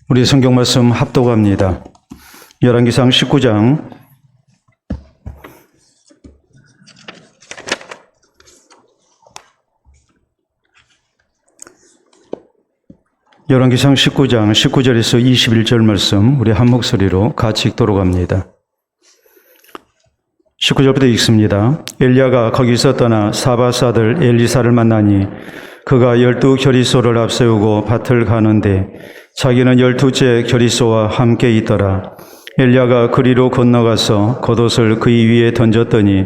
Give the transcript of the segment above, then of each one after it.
우리 성경 말씀 합독합니다. 열왕기상 19장 열왕기상 19장 19절에서 21절 말씀 우리 한 목소리로 같이 읽도록 합니다. 19절부터 읽습니다. 엘리야가 거기서 떠나 사밧 아들 엘리사를 만나니 그가 12 결의소를 앞세우고 밭을 가는데 자기는 12째 결의소와 함께 있더라. 엘리야가 그리로 건너가서 겉옷을 그의 위에 던졌더니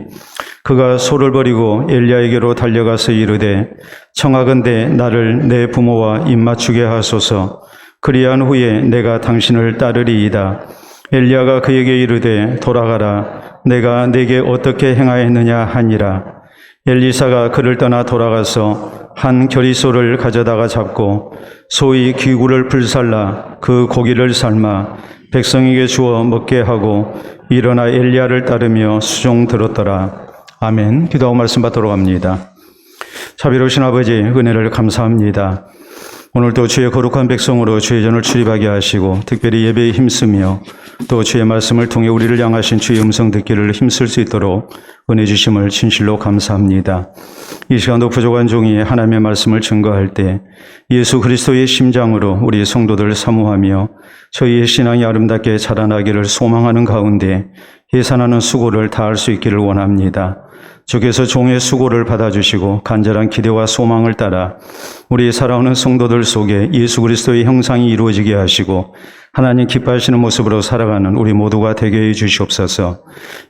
그가 소를 버리고 엘리야에게로 달려가서 이르되 청하건대 나를 내 부모와 입맞추게 하소서. 그리한 후에 내가 당신을 따르리이다. 엘리야가 그에게 이르되 돌아가라. 내가 네게 어떻게 행하였느냐 하니라. 엘리사가 그를 떠나 돌아가서 한 결의소를 가져다가 잡고 소의 귀구를 불살라 그 고기를 삶아 백성에게 주어 먹게 하고 일어나 엘리야를 따르며 수종 들었더라. 아멘. 기도하고 말씀 받도록 합니다. 자비로우신 아버지, 은혜를 감사합니다. 오늘도 주의 거룩한 백성으로 주의 전을 출입하게 하시고 특별히 예배에 힘쓰며 또 주의 말씀을 통해 우리를 향하신 주의 음성 듣기를 힘쓸 수 있도록 은혜 주심을 진실로 감사합니다. 이 시간도 부족한 종이 하나님의 말씀을 증거할 때 예수 그리스도의 심장으로 우리 성도들 사모하며 저희의 신앙이 아름답게 자라나기를 소망하는 가운데 예산하는 수고를 다할 수 있기를 원합니다. 주께서 종의 수고를 받아주시고 간절한 기대와 소망을 따라 우리 살아오는 성도들 속에 예수 그리스도의 형상이 이루어지게 하시고 하나님 기뻐하시는 모습으로 살아가는 우리 모두가 되게 해 주시옵소서.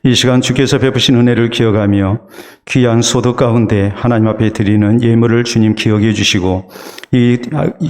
이 시간 주께서 베푸신 은혜를 기억하며 귀한 소득 가운데 하나님 앞에 드리는 예물을 주님 기억해 주시고 이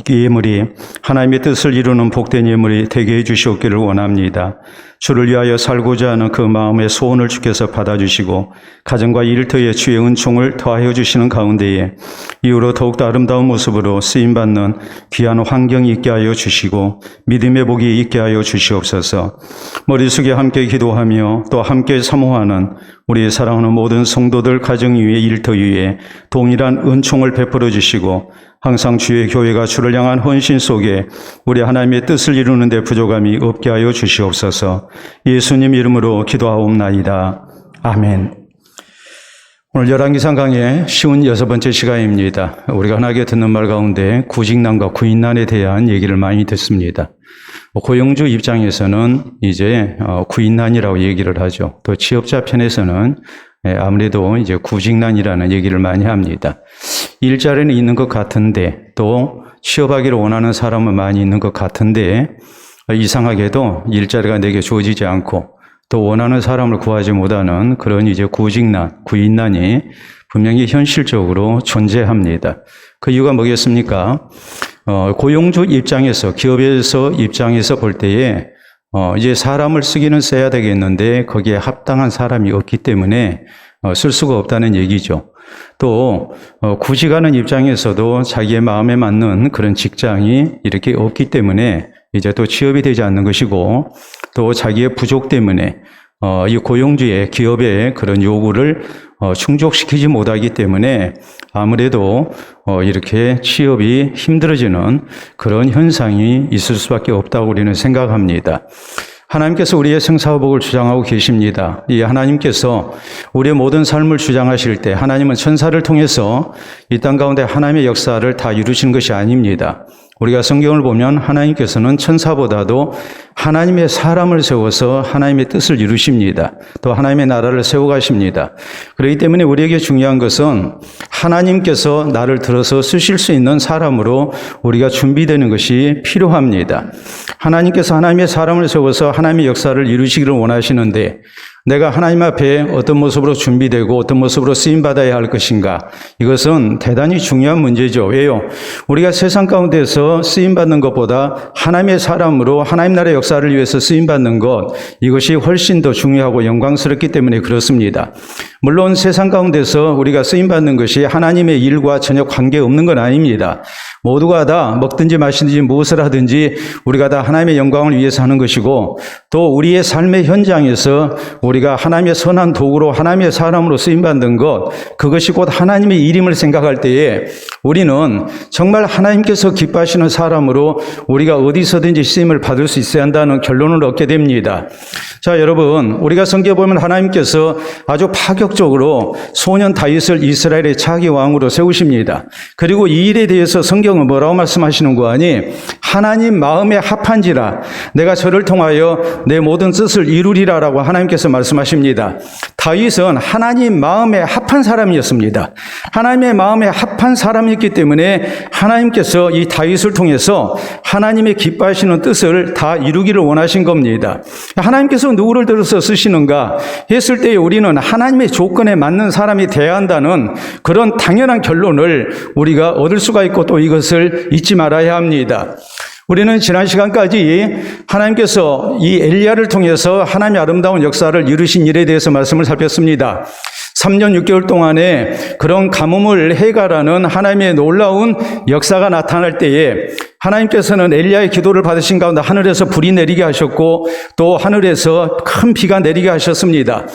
예물이 하나님의 뜻을 이루는 복된 예물이 되게 해 주시옵기를 원합니다. 주를 위하여 살고자 하는 그 마음의 소원을 주께서 받아주시고 가정과 일터에 주의 은총을 더하여 주시는 가운데에 이후로 더욱더 아름다운 모습으로 쓰임받는 귀한 환경이 있게 하여 주시고 믿음의 복이 있게 하여 주시옵소서. 머리 숙여 함께 기도하며 또 함께 사모하는 우리 사랑하는 모든 성도들 가정 위에 일터 위에 동일한 은총을 베풀어 주시고 항상 주의 교회가 주를 향한 헌신 속에 우리 하나님의 뜻을 이루는 데 부족함이 없게 하여 주시옵소서. 예수님 이름으로 기도하옵나이다. 아멘. 오늘 열왕기상 강의 56번째 시간입니다. 우리가 흔하게 듣는 말 가운데 구직난과 구인난에 대한 얘기를 많이 듣습니다. 고용주 입장에서는 이제 구인난이라고 얘기를 하죠. 또 취업자 편에서는 아무래도 이제 구직난이라는 얘기를 많이 합니다. 일자리는 있는 것 같은데 또 취업하기를 원하는 사람은 많이 있는 것 같은데 이상하게도 일자리가 내게 주어지지 않고 또 원하는 사람을 구하지 못하는 그런 이제 구직난, 구인난이 분명히 현실적으로 존재합니다. 그 이유가 뭐겠습니까? 고용주 입장에서, 기업에서 입장에서 볼 때에 이제 사람을 쓰기는 써야 되겠는데 거기에 합당한 사람이 없기 때문에 쓸 수가 없다는 얘기죠. 또 구직하는 입장에서도 자기의 마음에 맞는 그런 직장이 이렇게 없기 때문에 이제 또 취업이 되지 않는 것이고 또 자기의 부족 때문에 이 고용주의 기업의 그런 요구를 충족시키지 못하기 때문에 아무래도 이렇게 취업이 힘들어지는 그런 현상이 있을 수밖에 없다고 우리는 생각합니다. 하나님께서 우리의 생사복을 주장하고 계십니다. 이 하나님께서 우리의 모든 삶을 주장하실 때 하나님은 천사를 통해서 이 땅 가운데 하나님의 역사를 다 이루시는 것이 아닙니다. 우리가 성경을 보면 하나님께서는 천사보다도 하나님의 사람을 세워서 하나님의 뜻을 이루십니다. 또 하나님의 나라를 세워가십니다. 그렇기 때문에 우리에게 중요한 것은 하나님께서 나를 들어서 쓰실 수 있는 사람으로 우리가 준비되는 것이 필요합니다. 하나님께서 하나님의 사람을 세워서 하나님의 역사를 이루시기를 원하시는데 내가 하나님 앞에 어떤 모습으로 준비되고 어떤 모습으로 쓰임받아야 할 것인가, 이것은 대단히 중요한 문제죠. 왜요? 우리가 세상 가운데서 쓰임받는 것보다 하나님의 사람으로 하나님 나라의 역사를 위해서 쓰임받는 것, 이것이 훨씬 더 중요하고 영광스럽기 때문에 그렇습니다. 물론 세상 가운데서 우리가 쓰임받는 것이 하나님의 일과 전혀 관계없는 건 아닙니다. 모두가 다 먹든지 마시든지 무엇을 하든지 우리가 다 하나님의 영광을 위해서 하는 것이고, 또 우리의 삶의 현장에서 우리가 하나님의 선한 도구로 하나님의 사람으로 쓰임받는 것, 그것이 곧 하나님의 일임을 생각할 때에 우리는 정말 하나님께서 기뻐하시는 사람으로 우리가 어디서든지 쓰임을 받을 수 있어야 한다는 결론을 얻게 됩니다. 자, 여러분, 우리가 성경에 보면 하나님께서 아주 파격적으로 소년 다윗을 이스라엘의 차기 왕으로 세우십니다. 그리고 이 일에 대해서 성경은 뭐라고 말씀하시는 거 아니? 하나님 마음에 합한지라 내가 저를 통하여 내 모든 뜻을 이루리라라고 하나님께서 말씀하십니다. 다윗은 하나님 마음에 합한 사람이었습니다. 하나님의 마음에 합한 사람이었기 때문에 하나님께서 이 다윗을 통해서 하나님의 기뻐하시는 뜻을 다 이루기를 원하신 겁니다. 하나님께서 누구를 들어서 쓰시는가 했을 때 우리는 하나님의 조건에 맞는 사람이 되어야 한다는 그런 당연한 결론을 우리가 얻을 수가 있고, 또 이것을 잊지 말아야 합니다. 우리는 지난 시간까지 하나님께서 이 엘리야를 통해서 하나님의 아름다운 역사를 이루신 일에 대해서 말씀을 살폈습니다. 3년 6개월 동안에 그런 가뭄을 해결하는 하나님의 놀라운 역사가 나타날 때에 하나님께서는 엘리야의 기도를 받으신 가운데 하늘에서 불이 내리게 하셨고, 또 하늘에서 큰 비가 내리게 하셨습니다.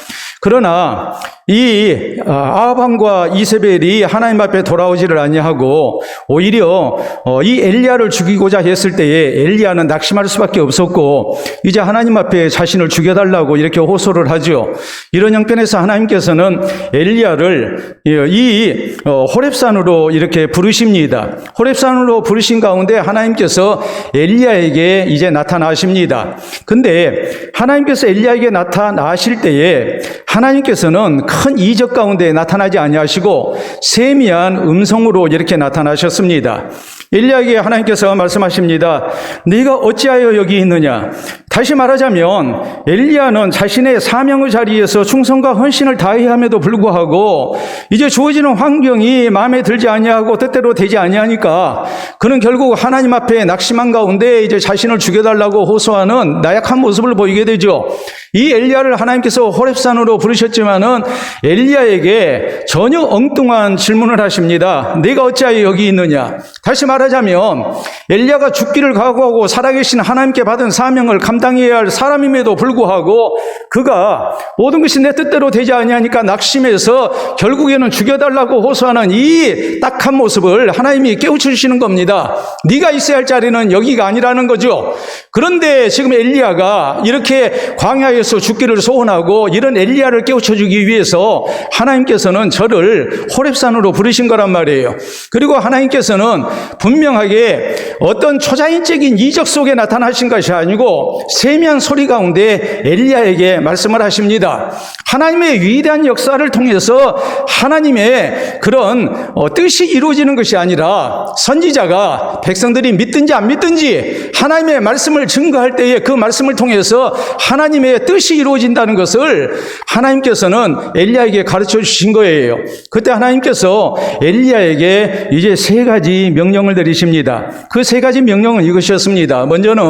그러나 이 아합 왕과 이세벨이 하나님 앞에 돌아오지를 아니하고 오히려 이 엘리야를 죽이고자 했을 때에 엘리야는 낙심할 수밖에 없었고, 이제 하나님 앞에 자신을 죽여달라고 이렇게 호소를 하죠. 이런 형편에서 하나님께서는 엘리야를 이 호렙산으로 이렇게 부르십니다. 호렙산으로 부르신 가운데 하나님께서 엘리야에게 이제 나타나십니다. 근데 하나님께서 엘리야에게 나타나실 때에 하나님께서는 큰 이적 가운데 나타나지 아니하시고 세미한 음성으로 이렇게 나타나셨습니다. 엘리야에게 하나님께서 말씀하십니다. 네가 어찌하여 여기 있느냐? 다시 말하자면 엘리야는 자신의 사명의 자리에서 충성과 헌신을 다해야 함에도 불구하고 이제 주어지는 환경이 마음에 들지 아니하고 뜻대로 되지 아니하니까 그는 결국 하나님 앞에 낙심한 가운데 이제 자신을 죽여달라고 호소하는 나약한 모습을 보이게 되죠. 이 엘리야를 하나님께서 호렙산으로 부르셨지만은 엘리야에게 전혀 엉뚱한 질문을 하십니다. 네가 어찌하여 여기 있느냐? 다시 말하자면 엘리야가 죽기를 각오하고 살아계신 하나님께 받은 사명을 감당해야 할 사람임에도 불구하고 그가 모든 것이 내 뜻대로 되지 아니하니까 낙심해서 결국에는 죽여달라고 호소하는 이 딱한 모습을 하나님이 깨우쳐주시는 겁니다. 네가 있어야 할 자리는 여기가 아니라는 거죠. 그런데 지금 엘리야가 이렇게 광야에서 죽기를 소원하고 이런 엘리야를 깨우쳐주기 위해서 하나님께서는 저를 호렙산으로 부르신 거란 말이에요. 그리고 하나님께서는 분명하게 어떤 초자연적인 이적 속에 나타나신 것이 아니고 세미한 소리 가운데 엘리야에게 말씀을 하십니다. 하나님의 위대한 역사를 통해서 하나님의 그런 뜻이 이루어지는 것이 아니라 선지자가 백성들이 믿든지 안 믿든지 하나님의 말씀을 증거할 때에 그 말씀을 통해서 하나님의 뜻이 이루어진다는 것을 하나님께서는 엘리야에게 가르쳐 주신 거예요. 그때 하나님께서 엘리야에게 이제 세 가지 명령을 내리십니다. 그 세 가지 명령은 이것이었습니다. 먼저는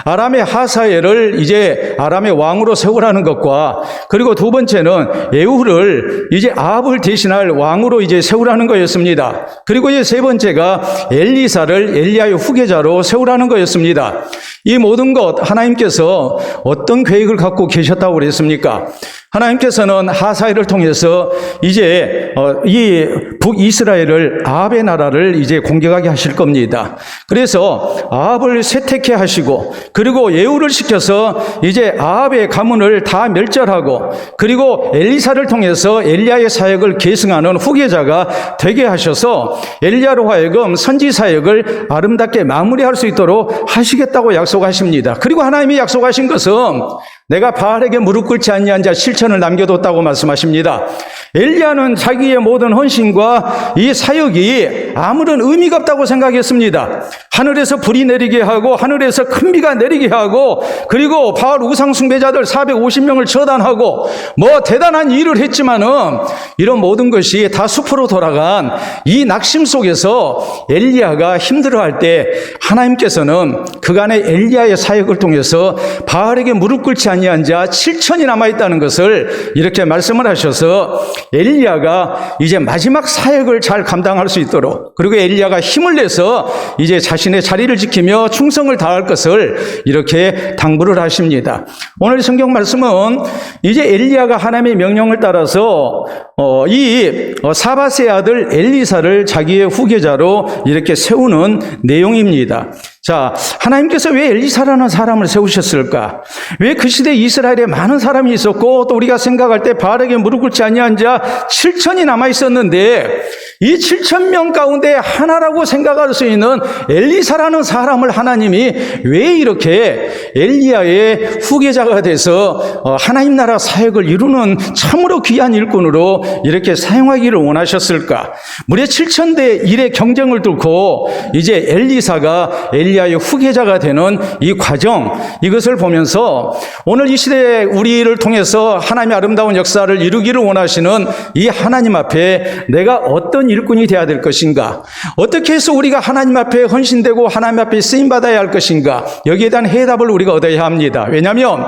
아람의 하사엘을 이제 아람의 왕으로 세우라는 것과, 그리고 두 번째는 예후를 이제 아합을 대신할 왕으로 이제 세우라는 거였습니다. 그리고 이제 세 번째가 엘리사를 엘리야의 후계자로 세우라는 거였습니다. 이 모든 것 하나님께서 어떤 계획을 갖고 계셨다고 그랬습니까? 하나님께서는 하사엘을 통해서 이제 이 북이스라엘을 아합의 나라를 이제 공격하게 하실 겁니다. 그래서 아합을 세택해 하시고, 그리고 예후를 시켜서 이제 아합의 가문을 다 멸절하고, 그리고 엘리사를 통해서 엘리야의 사역을 계승하는 후계자가 되게 하셔서 엘리야로 하여금 선지 사역을 아름답게 마무리할 수 있도록 하시겠다고 약속하십니다. 그리고 하나님이 약속하신 것은 내가 바알에게 무릎 꿇지 아니한 자 실천을 남겨뒀다고 말씀하십니다. 엘리야는 자기의 모든 헌신과 이 사역이 아무런 의미가 없다고 생각했습니다. 하늘에서 불이 내리게 하고 하늘에서 큰 비가 내리게 하고 그리고 바알 우상 숭배자들 450명을 처단하고 뭐 대단한 일을 했지만은 이런 모든 것이 다 숲으로 돌아간 이 낙심 속에서 엘리야가 힘들어할 때 하나님께서는 그간의 엘리야의 사역을 통해서 바알에게 무릎 꿇지 아니한 자 7천이 남아있다는 것을 이렇게 말씀을 하셔서 엘리야가 이제 마지막 사역을 잘 감당할 수 있도록 그리고 엘리야가 힘을 내서 이제 자신의 자리를 지키며 충성을 다할 것을 이렇게 당부를 하십니다. 오늘 성경 말씀은 이제 엘리야가 하나님의 명령을 따라서 이 사밧의 아들 엘리사를 자기의 후계자로 이렇게 세우는 내용입니다. 자, 하나님께서 왜 엘리사라는 사람을 세우셨을까? 왜 그 시대 이스라엘에 많은 사람이 있었고 또 우리가 생각할 때 바알에게 무릎 꿇지 아니한 자 7천이 남아 있었는데 이 7천 가운데 하나라고 생각할 수 있는 엘리사라는 사람을 하나님이 왜 이렇게 엘리야의 후계자가 돼서 하나님 나라 사역을 이루는 참으로 귀한 일꾼으로 이렇게 사용하기를 원하셨을까? 무려 7천대 1의 경쟁을 뚫고 이제 엘리사가 엘리야의 후계자가 되는 이 과정, 이것을 보면서 오늘 이 시대에 우리를 통해서 하나님의 아름다운 역사를 이루기를 원하시는 이 하나님 앞에 내가 어떤 일꾼이 되어야 될 것인가? 어떻게 해서 우리가 하나님 앞에 헌신되고 하나님 앞에 쓰임받아야 할 것인가? 여기에 대한 해답을 우리가 얻어야 합니다. 왜냐하면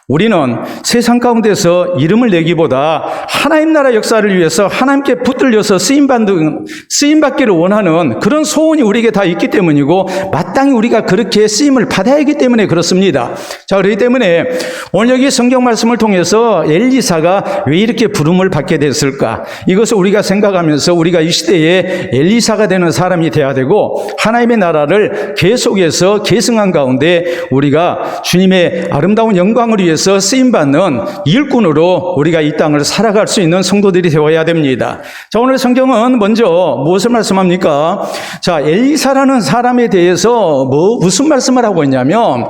우리는 세상 가운데서 이름을 내기보다 하나님 나라 역사를 위해서 하나님께 붙들려서 쓰임받기를 원하는 그런 소원이 우리에게 다 있기 때문이고 마땅히 우리가 그렇게 쓰임을 받아야 하기 때문에 그렇습니다. 자, 그렇기 때문에 오늘 여기 성경 말씀을 통해서 엘리사가 왜 이렇게 부름을 받게 됐을까? 이것을 우리가 생각하면서 우리가 이 시대에 엘리사가 되는 사람이 되어야 되고 하나님의 나라를 계속해서 계승한 가운데 우리가 주님의 아름다운 영광을 위해서 쓰임받는 일꾼으로 우리가 이 땅을 살아갈 수 있는 성도들이 되어야 됩니다. 자, 오늘 성경은 먼저 무엇을 말씀합니까? 자, 엘리사라는 사람에 대해서 무슨 말씀을 하고 있냐면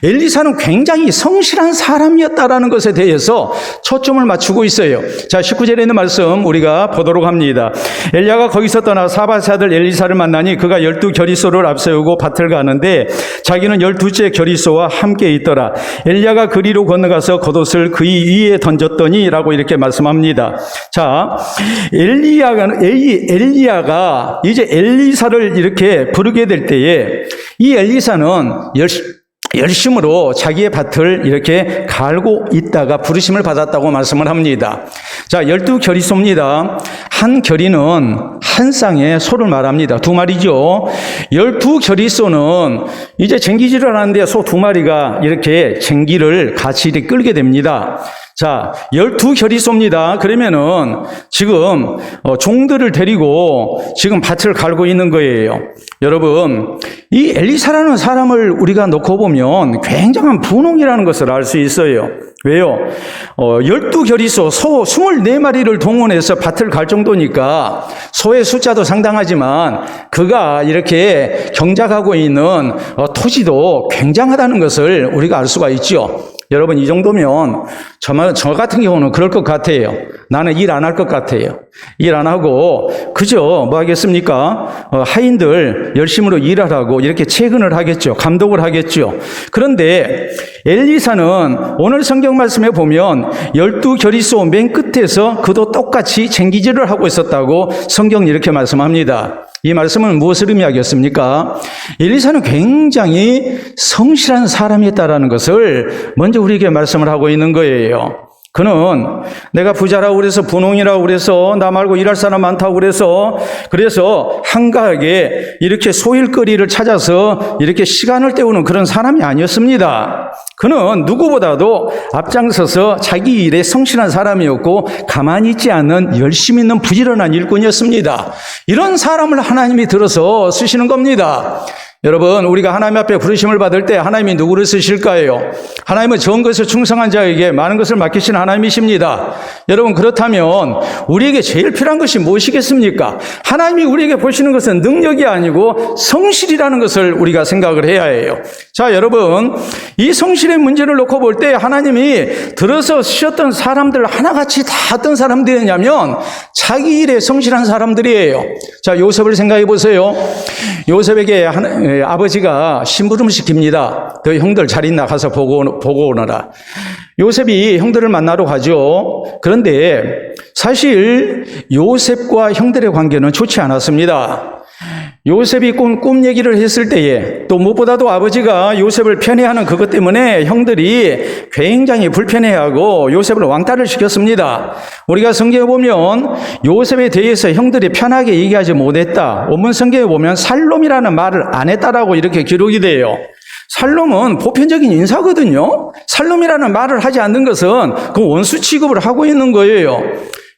엘리사는 굉장히 성실한 사람이었다라는 것에 대해서 초점을 맞추고 있어요. 자, 19절에 있는 말씀 우리가 보도록 합니다. 엘리야가 거기서 떠나 사밧의 아들 엘리사를 만나니 그가 12 결의소를 앞세우고 밭을 가는데 자기는 12째 결의소와 함께 있더라. 엘리야가 그리로 건너가서 겉옷을 그의 위에 던졌더니 라고 이렇게 말씀합니다. 자, 엘리야가 이제 엘리사를 이렇게 부르게 될 때에 이 엘리사는 열심으로 자기의 밭을 이렇게 갈고 있다가 부르심을 받았다고 말씀을 합니다. 자, 12 결의소입니다. 한 결의는 한 쌍의 소를 말합니다. 두 마리죠. 12 결의소는 이제 쟁기질을 하는데 소 두 마리가 이렇게 쟁기를 같이 이렇게 끌게 됩니다. 자, 12 결의소입니다. 그러면은 지금 종들을 데리고 지금 밭을 갈고 있는 거예요. 여러분, 이 엘리사라는 사람을 우리가 놓고 보면 굉장한 분홍이라는 것을 알 수 있어요. 왜요? 12 결의소, 소 24마리를 동원해서 밭을 갈 정도니까 소의 숫자도 상당하지만 그가 이렇게 경작하고 있는 토지도 굉장하다는 것을 우리가 알 수가 있죠. 여러분, 이 정도면 저 같은 경우는 그럴 것 같아요. 나는 일 안 할 것 같아요. 일 안 하고 그저 뭐 하겠습니까? 하인들 열심으로 일하라고 이렇게 채근을 하겠죠. 감독을 하겠죠. 그런데 엘리사는 오늘 성경 말씀에 보면 12 결의소 맨 끝에서 그도 똑같이 쟁기질을 하고 있었다고 성경이 이렇게 말씀합니다. 이 말씀은 무엇을 의미하겠습니까? 엘리사는 굉장히 성실한 사람이었다라는 것을 먼저 우리에게 말씀을 하고 있는 거예요. 그는 내가 부자라고 그래서 분홍이라고 그래서 나 말고 일할 사람 많다고 그래서 한가하게 이렇게 소일거리를 찾아서 이렇게 시간을 때우는 그런 사람이 아니었습니다. 그는 누구보다도 앞장서서 자기 일에 성실한 사람이었고 가만히 있지 않는 열심 있는 부지런한 일꾼이었습니다. 이런 사람을 하나님이 들어서 쓰시는 겁니다. 여러분, 우리가 하나님 앞에 부르심을 받을 때 하나님이 누구를 쓰실까요? 하나님은 적은 것에 충성한 자에게 많은 것을 맡기신 하나님이십니다. 여러분, 그렇다면 우리에게 제일 필요한 것이 무엇이겠습니까? 하나님이 우리에게 보시는 것은 능력이 아니고 성실이라는 것을 우리가 생각을 해야 해요. 자, 여러분, 이 성실의 문제를 놓고 볼 때 하나님이 들어서 쓰셨던 사람들 하나같이 다 어떤 사람들이냐면 자기 일에 성실한 사람들이에요. 자, 요셉을 생각해 보세요. 요셉에게 아버지가 심부름 시킵니다. 너 형들 잘 있나 가서 보고 오너라. 요셉이 형들을 만나러 가죠. 그런데 사실 요셉과 형들의 관계는 좋지 않았습니다. 요셉이 꿈 얘기를 했을 때에 또 무엇보다도 아버지가 요셉을 편애하는 그것 때문에 형들이 굉장히 불편해하고 요셉을 왕따를 시켰습니다. 우리가 성경에 보면 요셉에 대해서 형들이 편하게 얘기하지 못했다. 원문 성경에 보면 살롬이라는 말을 안 했다라고 이렇게 기록이 돼요. 살롬은 보편적인 인사거든요. 살롬이라는 말을 하지 않는 것은 그 원수 취급을 하고 있는 거예요.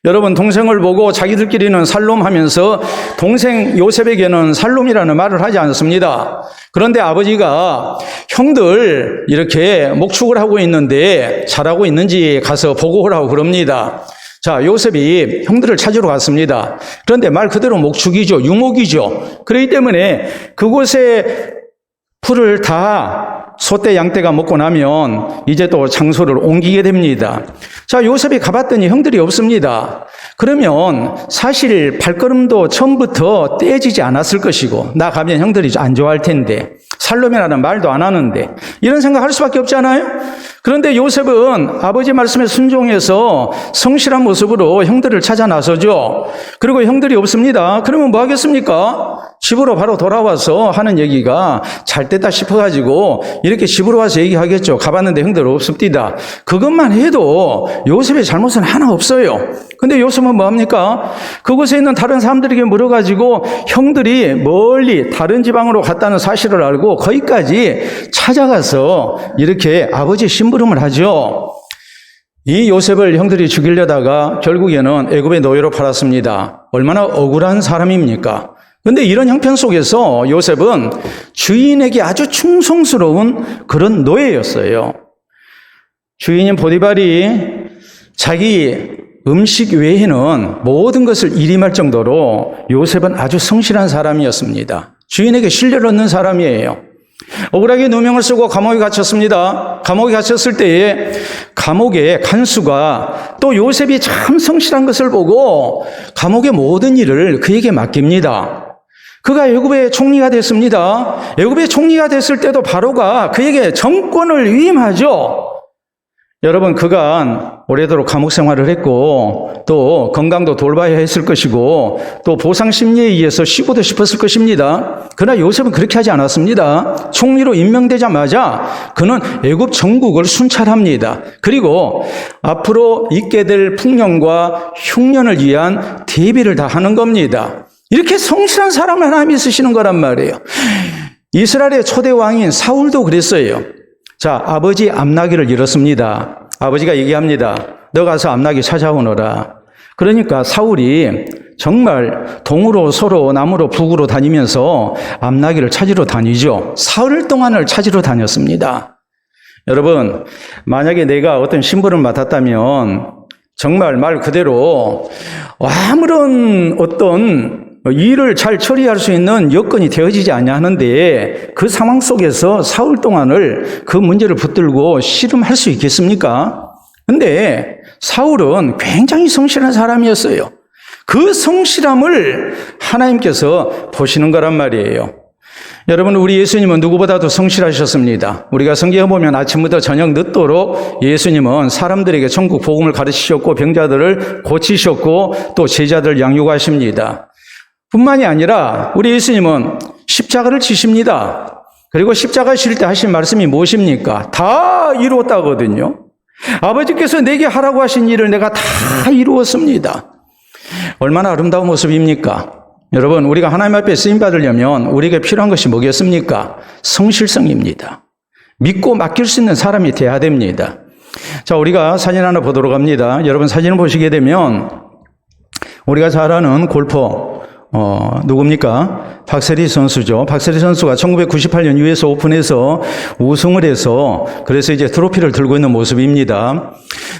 여러분, 동생을 보고 자기들끼리는 살롬 하면서 동생 요셉에게는 살롬이라는 말을 하지 않습니다. 그런데 아버지가 형들 이렇게 목축을 하고 있는데 잘하고 있는지 가서 보고 오라고 그럽니다. 자, 요셉이 형들을 찾으러 갔습니다. 그런데 말 그대로 목축이죠. 유목이죠. 그렇기 때문에 그곳에 풀을 다 소떼 양떼가 먹고 나면 이제 또 장소를 옮기게 됩니다. 자, 요셉이 가봤더니 형들이 없습니다. 그러면 사실 발걸음도 처음부터 떼지지 않았을 것이고 나 가면 형들이 안 좋아할 텐데 살롬이라는 말도 안 하는데 이런 생각할 수밖에 없잖아요. 그런데 요셉은 아버지 말씀에 순종해서 성실한 모습으로 형들을 찾아 나서죠. 그리고 형들이 없습니다. 그러면 뭐 하겠습니까? 집으로 바로 돌아와서 하는 얘기가 잘 됐다 싶어가지고 이렇게 집으로 와서 얘기하겠죠. 가봤는데 형들 없습니다. 그것만 해도 요셉의 잘못은 하나 없어요. 근데 요셉은 뭐합니까? 그곳에 있는 다른 사람들에게 물어가지고 형들이 멀리 다른 지방으로 갔다는 사실을 알고 거기까지 찾아가서 이렇게 아버지 심부름을 하죠. 이 요셉을 형들이 죽이려다가 결국에는 애굽의 노예로 팔았습니다. 얼마나 억울한 사람입니까? 그런데 이런 형편 속에서 요셉은 주인에게 아주 충성스러운 그런 노예였어요. 주인인 보디발이 자기 음식 외에는 모든 것을 일임할 정도로 요셉은 아주 성실한 사람이었습니다. 주인에게 신뢰를 얻는 사람이에요. 억울하게 누명을 쓰고 감옥에 갇혔습니다. 감옥에 갇혔을 때에 감옥의 간수가 또 요셉이 참 성실한 것을 보고 감옥의 모든 일을 그에게 맡깁니다. 그가 애굽의 총리가 됐습니다. 애굽의 총리가 됐을 때도 바로가 그에게 정권을 위임하죠. 여러분, 그간 오래도록 감옥 생활을 했고 또 건강도 돌봐야 했을 것이고 또 보상 심리에 의해서 쉬고도 싶었을 것입니다. 그러나 요셉은 그렇게 하지 않았습니다. 총리로 임명되자마자 그는 애굽 전국을 순찰합니다. 그리고 앞으로 있게 될 풍년과 흉년을 위한 대비를 다 하는 겁니다. 이렇게 성실한 사람을 하나님이 쓰시는 거란 말이에요. 이스라엘의 초대 왕인 사울도 그랬어요. 자, 아버지 암나기를 잃었습니다. 아버지가 얘기합니다. 너 가서 암나기 찾아오너라. 그러니까 사울이 정말 동으로 서로 남으로 북으로 다니면서 암나기를 찾으러 다니죠. 사흘 동안을 찾으러 다녔습니다. 여러분, 만약에 내가 어떤 심부름을 맡았다면 정말 말 그대로 아무런 어떤 일을 잘 처리할 수 있는 여건이 되어지지 아니하는데 그 상황 속에서 사흘 동안을 그 문제를 붙들고 씨름할 수 있겠습니까? 근데 사울은 굉장히 성실한 사람이었어요. 그 성실함을 하나님께서 보시는 거란 말이에요. 여러분, 우리 예수님은 누구보다도 성실하셨습니다. 우리가 성경에 보면 아침부터 저녁 늦도록 예수님은 사람들에게 천국 복음을 가르치셨고 병자들을 고치셨고 또 제자들 양육하십니다. 뿐만이 아니라 우리 예수님은 십자가를 지십니다. 그리고 십자가 실 때 하신 말씀이 무엇입니까? 다 이루었다거든요. 아버지께서 내게 하라고 하신 일을 내가 다 이루었습니다. 얼마나 아름다운 모습입니까? 여러분, 우리가 하나님 앞에 쓰임받으려면 우리에게 필요한 것이 뭐겠습니까? 성실성입니다. 믿고 맡길 수 있는 사람이 돼야 됩니다. 자, 우리가 사진 하나 보도록 합니다. 여러분, 사진을 보시게 되면 우리가 잘 아는 골퍼 누굽니까? 박세리 선수죠. 박세리 선수가 1998년 US 오픈에서 우승을 해서 그래서 이제 트로피를 들고 있는 모습입니다.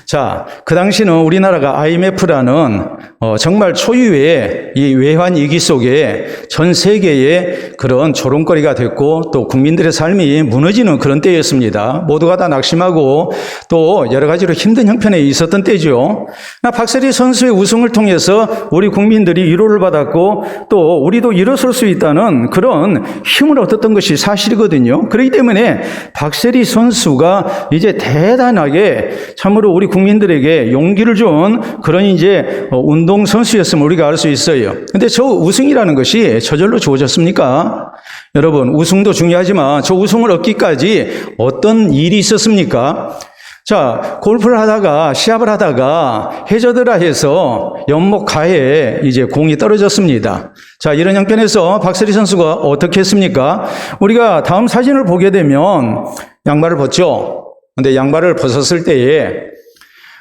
자, 그 당시는 우리나라가 IMF라는 정말 초유의 이 외환 위기 속에 전 세계의 그런 조롱거리가 됐고 또 국민들의 삶이 무너지는 그런 때였습니다. 모두가 다 낙심하고 또 여러 가지로 힘든 형편에 있었던 때죠. 박세리 선수의 우승을 통해서 우리 국민들이 위로를 받았고 또 우리도 일어설 수 있다는 그런 힘을 얻었던 것이 사실이거든요. 그렇기 때문에 박세리 선수가 이제 대단하게 참으로 우리 국민들에게 용기를 준 그런 이제 운동 선수였음을 우리가 알 수 있어요. 근데 저 우승이라는 것이 저절로 주어졌습니까? 여러분, 우승도 중요하지만 저 우승을 얻기까지 어떤 일이 있었습니까? 자, 골프를 하다가 시합을 하다가 해저드라 해서 연못 가해에 이제 공이 떨어졌습니다. 자, 이런 형편에서 박세리 선수가 어떻게 했습니까? 우리가 다음 사진을 보게 되면 양말을 벗죠. 근데 양말을 벗었을 때에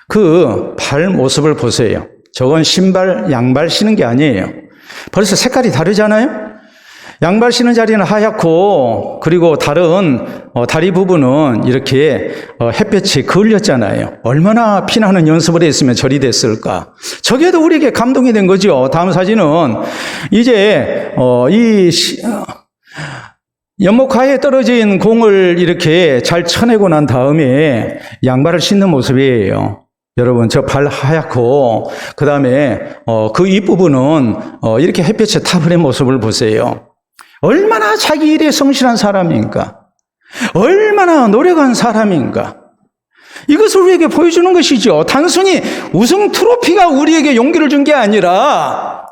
그 발 모습을 보세요. 저건 신발, 양발 신은 게 아니에요. 벌써 색깔이 다르잖아요? 양발 신은 자리는 하얗고 그리고 다른 다리 부분은 이렇게 햇볕이 그을렸잖아요. 얼마나 피나는 연습을 했으면 저리 됐을까. 저게도 우리에게 감동이 된 거죠. 다음 사진은 이제 연못 가에 떨어진 공을 이렇게 잘 쳐내고 난 다음에 양발을 신는 모습이에요. 여러분, 저 발 하얗고 그 다음에 그 윗부분은 이렇게 햇볕에 타버린 모습을 보세요. 얼마나 자기 일에 성실한 사람인가? 얼마나 노력한 사람인가? 이것을 우리에게 보여주는 것이죠. 단순히 우승 트로피가 우리에게 용기를 준 게 아니라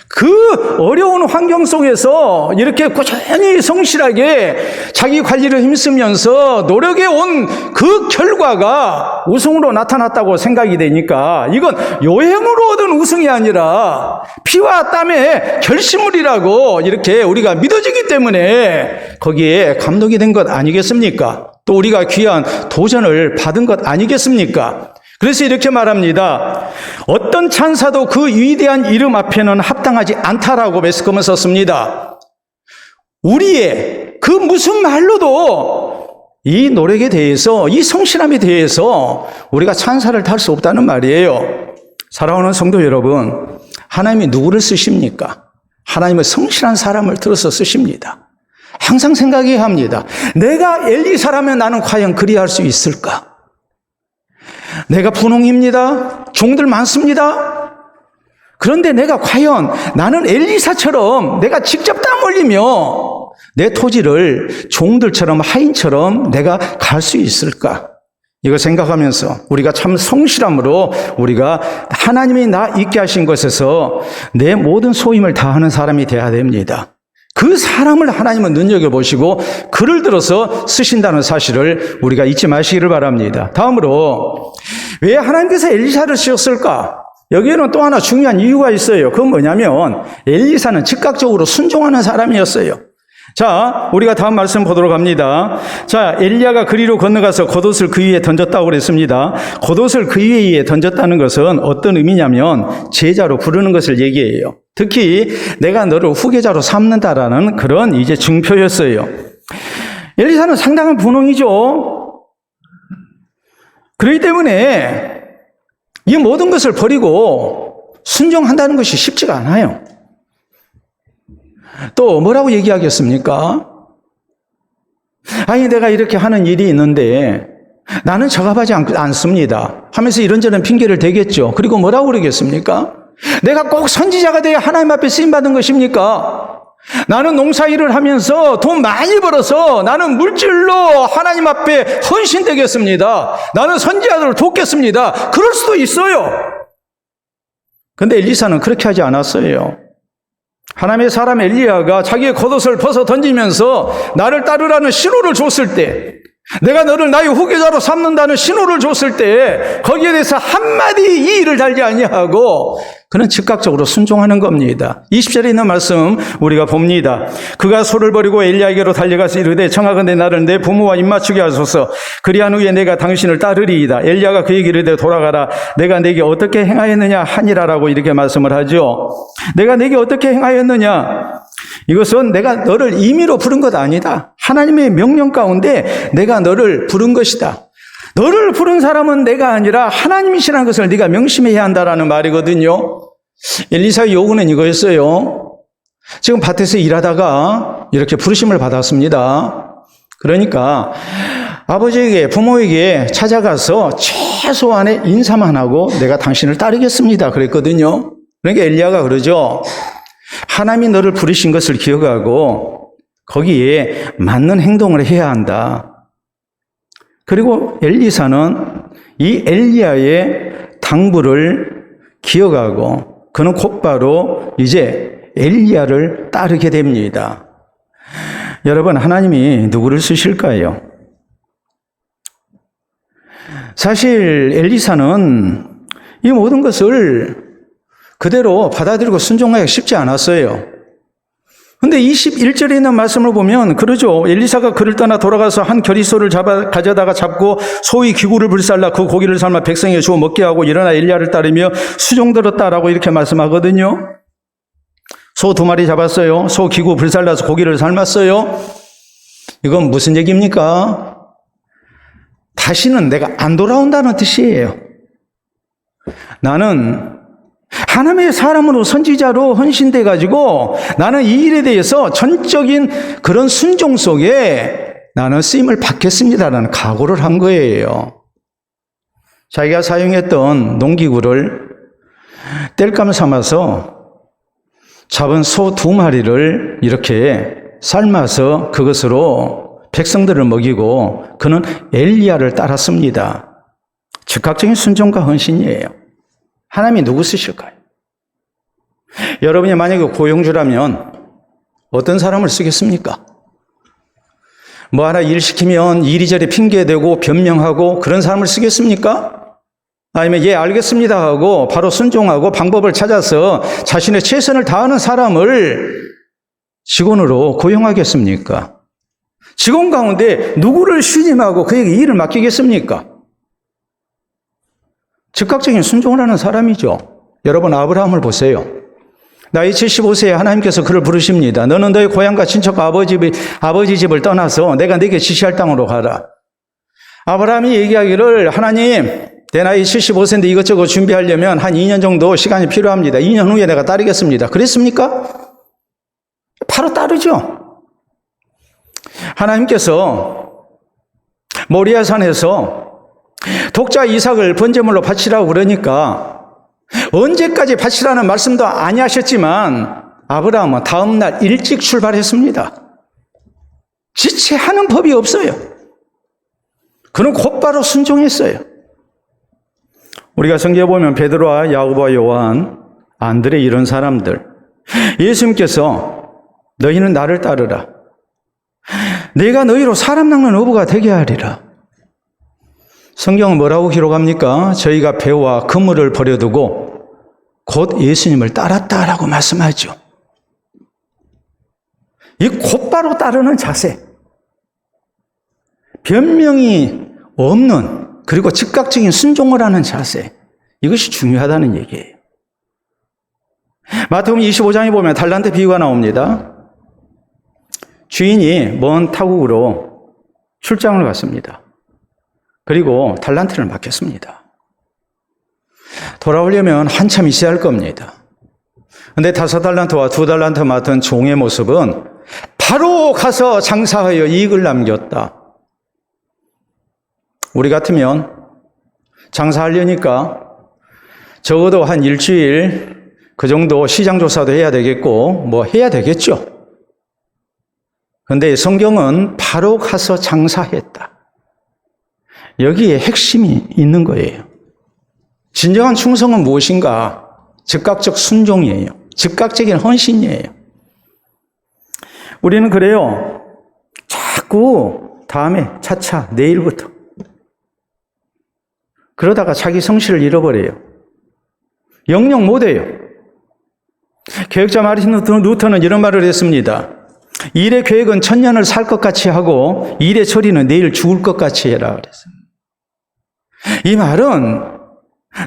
그 어려운 환경 속에서 이렇게 꾸준히 성실하게 자기 관리를 힘쓰면서 노력해 온 그 결과가 우승으로 나타났다고 생각이 되니까 이건 요행으로 얻은 우승이 아니라 피와 땀의 결실물이라고 이렇게 우리가 믿어지기 때문에 거기에 감동이 된 것 아니겠습니까? 또 우리가 귀한 도전을 받은 것 아니겠습니까? 그래서 이렇게 말합니다. 어떤 찬사도 그 위대한 이름 앞에는 합당하지 않다라고 매스컴을 썼습니다. 우리의 그 무슨 말로도 이 노력에 대해서, 이 성실함에 대해서 우리가 찬사를 탈 수 없다는 말이에요. 사랑하는 성도 여러분, 하나님이 누구를 쓰십니까? 하나님은 성실한 사람을 들어서 쓰십니다. 항상 생각해야 합니다. 내가 엘리사라면 나는 과연 그리할 수 있을까? 내가 분홍입니다. 종들 많습니다. 그런데 내가 과연 나는 엘리사처럼 내가 직접 땀 흘리며 내 토지를 종들처럼 하인처럼 내가 갈 수 있을까? 이거 생각하면서 우리가 참 성실함으로 우리가 하나님이 나 있게 하신 것에서 내 모든 소임을 다하는 사람이 되어야 됩니다. 그 사람을 하나님은 눈여겨보시고 그를 들어서 쓰신다는 사실을 우리가 잊지 마시기를 바랍니다. 다음으로 왜 하나님께서 엘리사를 쓰셨을까? 여기에는 또 하나 중요한 이유가 있어요. 그건 뭐냐면 엘리사는 즉각적으로 순종하는 사람이었어요. 자, 우리가 다음 말씀 보도록 합니다. 자, 엘리야가 그리로 건너가서 겉옷을 그 위에 던졌다고 그랬습니다. 겉옷을 그 위에 던졌다는 것은 어떤 의미냐면 제자로 부르는 것을 얘기해요. 특히 내가 너를 후계자로 삼는다라는 그런 이제 증표였어요. 엘리사는 상당한 분홍이죠. 그렇기 때문에 이 모든 것을 버리고 순종한다는 것이 쉽지가 않아요. 또 뭐라고 얘기하겠습니까? 아니, 내가 이렇게 하는 일이 있는데 나는 저갑하지 않습니다 하면서 이런저런 핑계를 대겠죠. 그리고 뭐라고 그러겠습니까? 내가 꼭 선지자가 되어 하나님 앞에 쓰임받은 것입니까? 나는 농사일을 하면서 돈 많이 벌어서 나는 물질로 하나님 앞에 헌신되겠습니다. 나는 선지자들을 돕겠습니다. 그럴 수도 있어요. 근데 엘리사는 그렇게 하지 않았어요. 하나님의 사람 엘리야가 자기의 겉옷을 벗어 던지면서 나를 따르라는 신호를 줬을 때, 내가 너를 나의 후계자로 삼는다는 신호를 줬을 때 거기에 대해서 한마디 이의를 달지 아니하고 그는 즉각적으로 순종하는 겁니다. 20절에 있는 말씀 우리가 봅니다. 그가 소를 버리고 엘리야에게로 달려가서 이르되 청하건대 나를 내 부모와 입맞추게 하소서. 그리한 후에 내가 당신을 따르리이다. 엘리야가 그에게 이르되 돌아가라. 내가 내게 어떻게 행하였느냐 하니라라고 이렇게 말씀을 하죠. 내가 내게 어떻게 행하였느냐? 이것은 내가 너를 임의로 부른 것 아니다. 하나님의 명령 가운데 내가 너를 부른 것이다. 너를 부른 사람은 내가 아니라 하나님이시라는 것을 네가 명심해야 한다라는 말이거든요. 엘리사의 요구는 이거였어요. 지금 밭에서 일하다가 이렇게 부르심을 받았습니다. 그러니까 아버지에게, 부모에게 찾아가서 최소한의 인사만 하고 내가 당신을 따르겠습니다 그랬거든요. 그러니까 엘리야가 그러죠. 하나님이 너를 부르신 것을 기억하고 거기에 맞는 행동을 해야 한다. 그리고 엘리사는 이 엘리야의 당부를 기억하고 그는 곧바로 이제 엘리야를 따르게 됩니다. 여러분, 하나님이 누구를 쓰실까요? 사실 엘리사는 이 모든 것을 그대로 받아들이고 순종하기가 쉽지 않았어요. 근데 21절에 있는 말씀을 보면 그러죠. 엘리사가 그를 떠나 돌아가서 한 겨리소를 가져다가 잡고 소의 기구를 불살라 그 고기를 삶아 백성에게 주어 먹게 하고 일어나 엘리야를 따르며 수종들었다라고 이렇게 말씀하거든요. 소 2마리 잡았어요. 소 기구 불살라서 고기를 삶았어요. 이건 무슨 얘기입니까? 다시는 내가 안 돌아온다는 뜻이에요. 나는 하나님의 사람으로 선지자로 헌신돼 가지고 나는 이 일에 대해서 전적인 그런 순종 속에 나는 쓰임을 받겠습니다라는 각오를 한 거예요. 자기가 사용했던 농기구를 땔감 삼아서 잡은 소 2마리를 이렇게 삶아서 그것으로 백성들을 먹이고 그는 엘리야를 따랐습니다. 즉각적인 순종과 헌신이에요. 하나님이 누구 쓰실까요? 여러분이 만약에 고용주라면 어떤 사람을 쓰겠습니까? 뭐 하나 일 시키면 이리저리 핑계대고 변명하고 그런 사람을 쓰겠습니까? 아니면 예 알겠습니다 하고 바로 순종하고 방법을 찾아서 자신의 최선을 다하는 사람을 직원으로 고용하겠습니까? 직원 가운데 누구를 신임하고 그에게 일을 맡기겠습니까? 즉각적인 순종을 하는 사람이죠. 여러분, 아브라함을 보세요. 나이 75세에 하나님께서 그를 부르십니다. 너는 너의 고향과 친척과 아버지 집을 떠나서 내가 네게 지시할 땅으로 가라. 아브라함이 얘기하기를 하나님, 내 나이 75세인데 이것저것 준비하려면 한 2년 정도 시간이 필요합니다. 2년 후에 내가 따르겠습니다. 그랬습니까? 바로 따르죠. 하나님께서 모리아산에서 독자 이삭을 번제물로 바치라고 그러니까 언제까지 바치라는 말씀도 아니하셨지만 아브라함은 다음 날 일찍 출발했습니다. 지체하는 법이 없어요. 그는 곧바로 순종했어요. 우리가 성경에 보면 베드로와 야고보와 요한, 안드레 이런 사람들, 예수님께서 너희는 나를 따르라. 내가 너희로 사람 낚는 어부가 되게 하리라. 성경은 뭐라고 기록합니까? 저희가 배와 그물을 버려두고 곧 예수님을 따랐다라고 말씀하죠. 이 곧바로 따르는 자세, 변명이 없는 그리고 즉각적인 순종을 하는 자세, 이것이 중요하다는 얘기예요. 마태복음 25장에 보면 달란트 비유가 나옵니다. 주인이 먼 타국으로 출장을 갔습니다. 그리고 달란트를 맡겼습니다. 돌아오려면 한참 있어야 할 겁니다. 그런데 5달란트와 2달란트 맡은 종의 모습은 바로 가서 장사하여 이익을 남겼다. 우리 같으면 장사하려니까 적어도 한 일주일 그 정도 시장 조사도 해야 되겠고 뭐 해야 되겠죠. 그런데 성경은 바로 가서 장사했다. 여기에 핵심이 있는 거예요. 진정한 충성은 무엇인가? 즉각적 순종이에요. 즉각적인 헌신이에요. 우리는 그래요. 자꾸 다음에 차차 내일부터 그러다가 자기 성실을 잃어버려요. 영영 못해요. 개혁자 마르틴 루터는 이런 말을 했습니다. 일의 계획은 천년을 살 것 같이 하고 일의 처리는 내일 죽을 것 같이 해라 그랬어요. 이 말은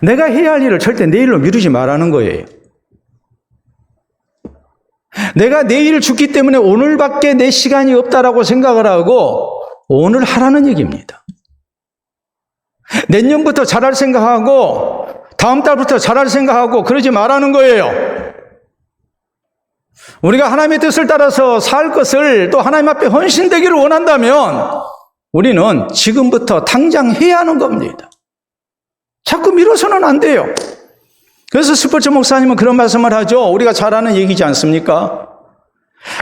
내가 해야 할 일을 절대 내일로 미루지 말라는 거예요. 내가 내일 죽기 때문에 오늘밖에 내 시간이 없다라고 생각을 하고 오늘 하라는 얘기입니다. 내년부터 잘할 생각하고 다음 달부터 잘할 생각하고 그러지 말라는 거예요. 우리가 하나님의 뜻을 따라서 살 것을 또 하나님 앞에 헌신되기를 원한다면 우리는 지금부터 당장 해야 하는 겁니다. 자꾸 미뤄서는 안 돼요. 그래서 스포츠 목사님은 그런 말씀을 하죠. 우리가 잘 아는 얘기지 않습니까?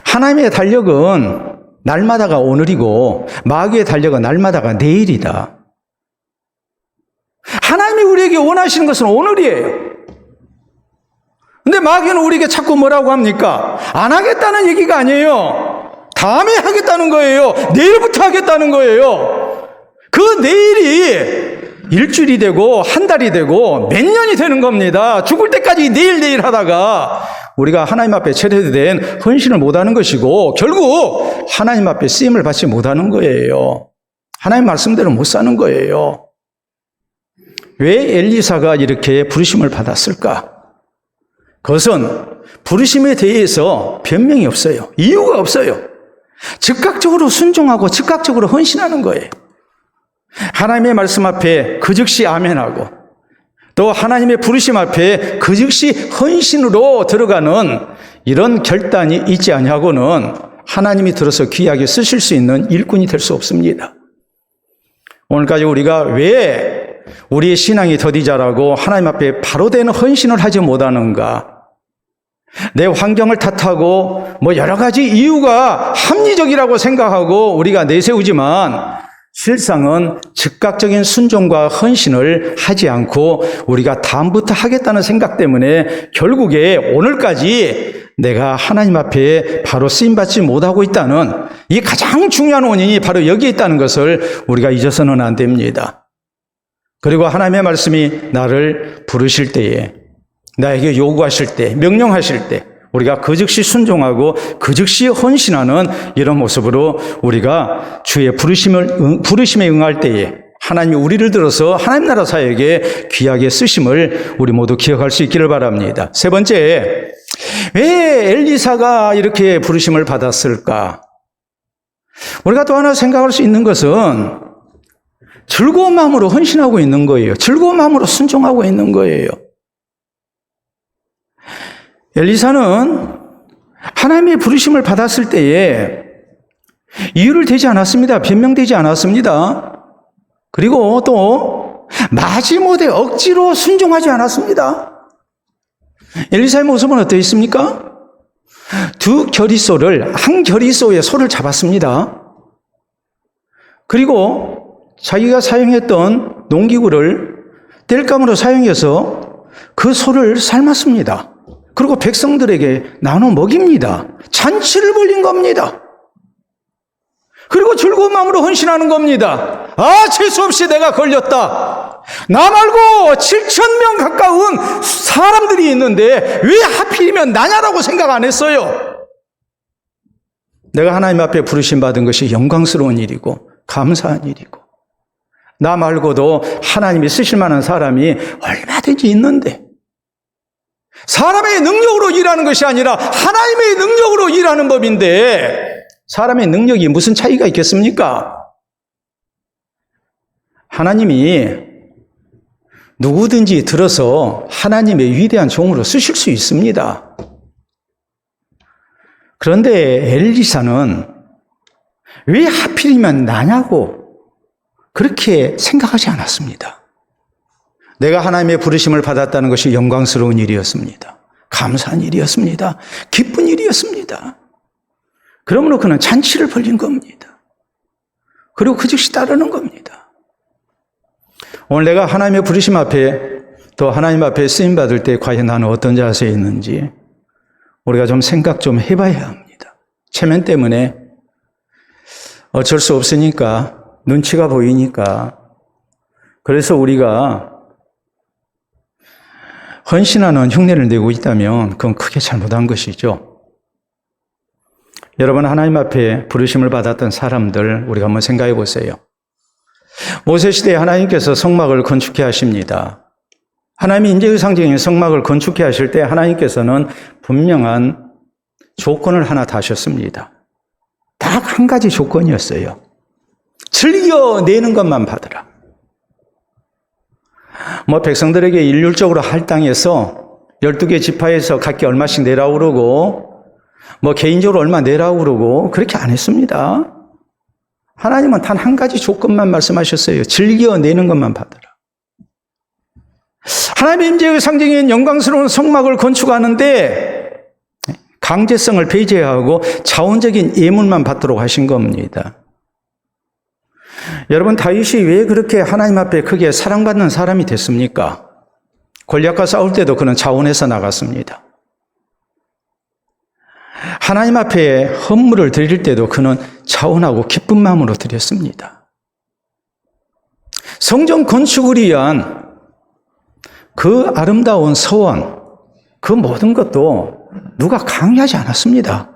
하나님의 달력은 날마다가 오늘이고 마귀의 달력은 날마다가 내일이다. 하나님이 우리에게 원하시는 것은 오늘이에요. 근데 마귀는 우리에게 자꾸 뭐라고 합니까? 안 하겠다는 얘기가 아니에요. 다음에 하겠다는 거예요. 내일부터 하겠다는 거예요. 그 내일이 일주일이 되고 한 달이 되고 몇 년이 되는 겁니다. 죽을 때까지 내일 하다가 우리가 하나님 앞에 제대된 헌신을 못하는 것이고 결국 하나님 앞에 쓰임을 받지 못하는 거예요. 하나님 말씀대로 못 사는 거예요. 왜 엘리사가 이렇게 부르심을 받았을까? 그것은 부르심에 대해서 변명이 없어요. 이유가 없어요. 즉각적으로 순종하고 즉각적으로 헌신하는 거예요. 하나님의 말씀 앞에 그 즉시 아멘하고 또 하나님의 부르심 앞에 그 즉시 헌신으로 들어가는 이런 결단이 있지 아니하고는 하나님이 들어서 귀하게 쓰실 수 있는 일꾼이 될 수 없습니다. 오늘까지 우리가 왜 우리의 신앙이 더디 자라고 하나님 앞에 바로 되는 헌신을 하지 못하는가? 내 환경을 탓하고 여러 가지 이유가 합리적이라고 생각하고 우리가 내세우지만 실상은 즉각적인 순종과 헌신을 하지 않고 우리가 다음부터 하겠다는 생각 때문에 결국에 오늘까지 내가 하나님 앞에 바로 쓰임받지 못하고 있다는 이 가장 중요한 원인이 바로 여기에 있다는 것을 우리가 잊어서는 안 됩니다. 그리고 하나님의 말씀이 나를 부르실 때에 나에게 요구하실 때 명령하실 때 우리가 그 즉시 순종하고 그 즉시 헌신하는 이런 모습으로 우리가 주의 부르심에 응할 때에 하나님이 우리를 들어서 하나님 나라 사역에 귀하게 쓰심을 우리 모두 기억할 수 있기를 바랍니다. 세 번째, 왜 엘리사가 이렇게 부르심을 받았을까? 우리가 또 하나 생각할 수 있는 것은 즐거운 마음으로 헌신하고 있는 거예요. 즐거운 마음으로 순종하고 있는 거예요. 엘리사는 하나님의 부르심을 받았을 때에 이유를 대지 않았습니다. 변명되지 않았습니다. 그리고 또 마지못해 억지로 순종하지 않았습니다. 엘리사의 모습은 어떠했습니까? 두 겨리소를 한 겨리소에 소를 잡았습니다. 그리고 자기가 사용했던 농기구를 땔감으로 사용해서 그 소를 삶았습니다. 그리고 백성들에게 나눠 먹입니다. 잔치를 벌린 겁니다. 그리고 즐거운 마음으로 헌신하는 겁니다. 재수 없이 내가 걸렸다. 나 말고 7,000명 가까운 사람들이 있는데 왜 하필이면 나냐라고 생각 안 했어요. 내가 하나님 앞에 부르심 받은 것이 영광스러운 일이고 감사한 일이고 나 말고도 하나님이 쓰실 만한 사람이 얼마든지 있는데 사람의 능력으로 일하는 것이 아니라 하나님의 능력으로 일하는 법인데 사람의 능력이 무슨 차이가 있겠습니까? 하나님이 누구든지 들어서 하나님의 위대한 종으로 쓰실 수 있습니다. 그런데 엘리사는 왜 하필이면 나냐고 그렇게 생각하지 않았습니다. 내가 하나님의 부르심을 받았다는 것이 영광스러운 일이었습니다. 감사한 일이었습니다. 기쁜 일이었습니다. 그러므로 그는 잔치를 벌린 겁니다. 그리고 그 즉시 따르는 겁니다. 오늘 내가 하나님의 부르심 앞에 또 하나님 앞에 쓰임받을 때 과연 나는 어떤 자세에 있는지 우리가 좀 생각 좀 해봐야 합니다. 체면 때문에 어쩔 수 없으니까 눈치가 보이니까 그래서 우리가 헌신하는 흉내를 내고 있다면 그건 크게 잘못한 것이죠. 여러분, 하나님 앞에 부르심을 받았던 사람들 우리가 한번 생각해 보세요. 모세 시대에 하나님께서 성막을 건축해 하십니다. 하나님이 인재의 상징인 성막을 건축해 하실 때 하나님께서는 분명한 조건을 하나 다셨습니다. 딱 한 가지 조건이었어요. 즐겨내는 것만 받으라. 백성들에게 일률적으로 할당해서 12개 지파에서 각기 얼마씩 내라고 그러고 개인적으로 얼마 내라고 그러고 그렇게 안 했습니다. 하나님은 단 한 가지 조건만 말씀하셨어요. 즐겨내는 것만 받으라. 하나님의 임재의 상징인 영광스러운 성막을 건축하는데 강제성을 배제하고 자원적인 예물만 받도록 하신 겁니다. 여러분, 다윗이 왜 그렇게 하나님 앞에 크게 사랑받는 사람이 됐습니까? 골리앗과 싸울 때도 그는 자원해서 나갔습니다. 하나님 앞에 헌물을 드릴 때도 그는 자원하고 기쁜 마음으로 드렸습니다. 성전 건축을 위한 그 아름다운 서원, 그 모든 것도 누가 강요하지 않았습니다.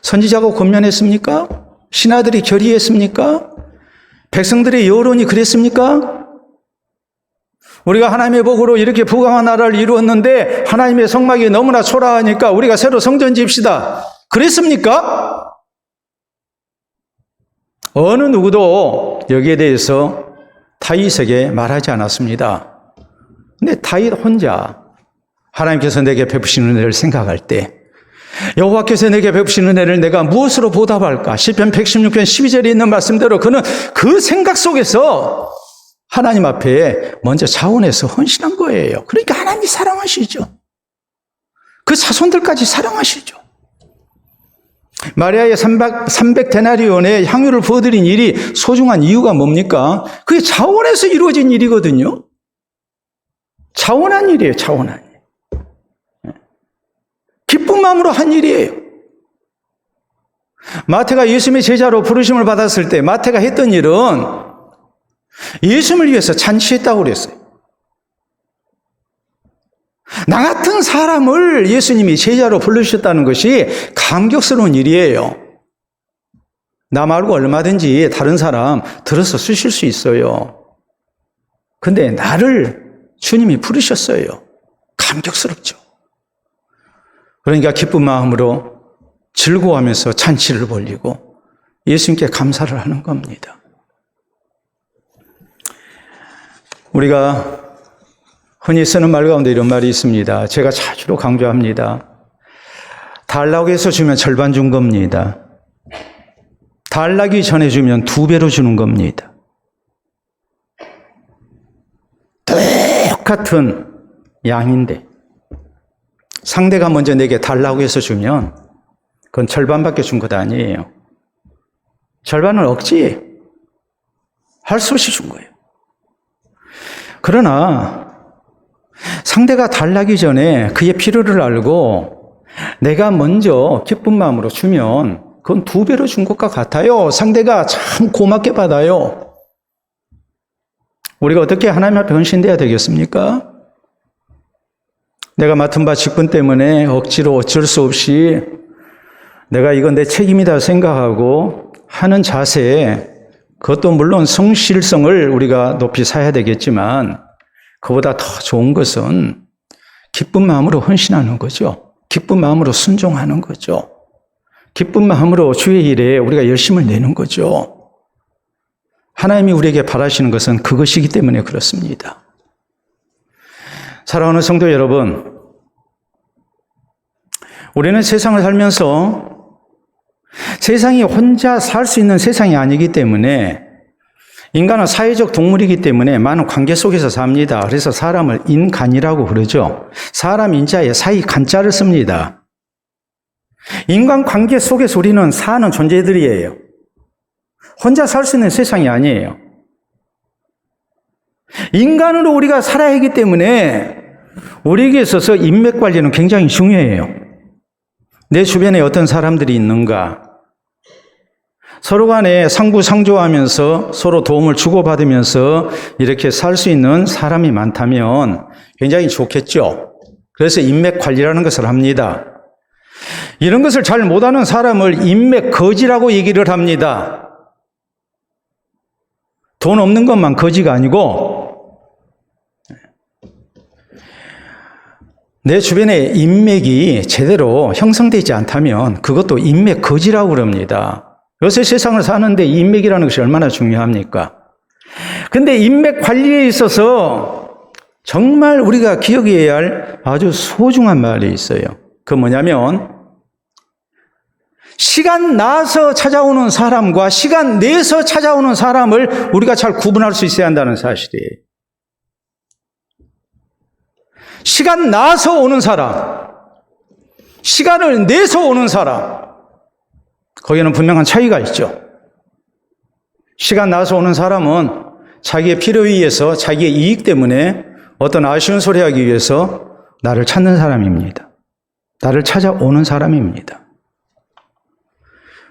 선지자가 권면했습니까? 신하들이 결의했습니까? 백성들의 여론이 그랬습니까? 우리가 하나님의 복으로 이렇게 부강한 나라를 이루었는데 하나님의 성막이 너무나 초라하니까 우리가 새로 성전 지읍시다. 그랬습니까? 어느 누구도 여기에 대해서 다윗에게 말하지 않았습니다. 근데 다윗 혼자 하나님께서 내게 베푸시는 은혜를 생각할 때 여호와께서 내게 베푸시는 은혜를 내가 무엇으로 보답할까? 시편 116편 12절에 있는 말씀대로 그는 그 생각 속에서 하나님 앞에 먼저 자원해서 헌신한 거예요. 그러니까 하나님이 사랑하시죠. 그 자손들까지 사랑하시죠. 마리아의 300데나리온의 향유를 부어드린 일이 소중한 이유가 뭡니까? 그게 자원해서 이루어진 일이거든요. 자원한 일이에요. 자원한 일. 기쁜 마음으로 한 일이에요. 마태가 예수님의 제자로 부르심을 받았을 때 마태가 했던 일은 예수님을 위해서 잔치했다고 그랬어요. 나 같은 사람을 예수님이 제자로 부르셨다는 것이 감격스러운 일이에요. 나 말고 얼마든지 다른 사람 들어서 쓰실 수 있어요. 근데 나를 주님이 부르셨어요. 감격스럽죠. 그러니까 기쁜 마음으로 즐거워하면서 잔치를 벌이고 예수님께 감사를 하는 겁니다. 우리가 흔히 쓰는 말 가운데 이런 말이 있습니다. 제가 자주로 강조합니다. 달라고 해서 주면 절반 준 겁니다. 달라기 전에 주면 2배로 주는 겁니다. 똑같은 양인데 상대가 먼저 내게 달라고 해서 주면 그건 절반밖에 준 것 아니에요. 절반은 억지예요. 할 수 없이 준 거예요. 그러나 상대가 달라기 전에 그의 필요를 알고 내가 먼저 기쁜 마음으로 주면 그건 2배로 준 것과 같아요. 상대가 참 고맙게 받아요. 우리가 어떻게 하나님 앞에 헌신돼야 되겠습니까? 내가 맡은 바 직분 때문에 억지로 어쩔 수 없이 내가 이건 내 책임이다 생각하고 하는 자세, 그것도 물론 성실성을 우리가 높이 사야 되겠지만 그보다 더 좋은 것은 기쁜 마음으로 헌신하는 거죠. 기쁜 마음으로 순종하는 거죠. 기쁜 마음으로 주의 일에 우리가 열심을 내는 거죠. 하나님이 우리에게 바라시는 것은 그것이기 때문에 그렇습니다. 사랑하는 성도 여러분, 우리는 세상을 살면서 세상이 혼자 살 수 있는 세상이 아니기 때문에 인간은 사회적 동물이기 때문에 많은 관계 속에서 삽니다. 그래서 사람을 인간이라고 그러죠. 사람 인자에 사이 간자를 씁니다. 인간관계 속에서 우리는 사는 존재들이에요. 혼자 살 수 있는 세상이 아니에요. 인간으로 우리가 살아야 하기 때문에 우리에게 있어서 인맥 관리는 굉장히 중요해요. 내 주변에 어떤 사람들이 있는가? 서로 간에 상부상조하면서 서로 도움을 주고받으면서 이렇게 살 수 있는 사람이 많다면 굉장히 좋겠죠. 그래서 인맥 관리라는 것을 합니다. 이런 것을 잘 못하는 사람을 인맥 거지라고 얘기를 합니다. 돈 없는 것만 거지가 아니고 내 주변에 인맥이 제대로 형성되지 않다면 그것도 인맥 거지라고 그럽니다. 요새 세상을 사는데 인맥이라는 것이 얼마나 중요합니까? 근데 인맥 관리에 있어서 정말 우리가 기억해야 할 아주 소중한 말이 있어요. 그 뭐냐면 시간 나서 찾아오는 사람과 시간 내서 찾아오는 사람을 우리가 잘 구분할 수 있어야 한다는 사실이에요. 시간 나서 오는 사람, 시간을 내서 오는 사람, 거기에는 분명한 차이가 있죠. 시간 나서 오는 사람은 자기의 필요에 의해서 자기의 이익 때문에 어떤 아쉬운 소리 하기 위해서 나를 찾는 사람입니다. 나를 찾아오는 사람입니다.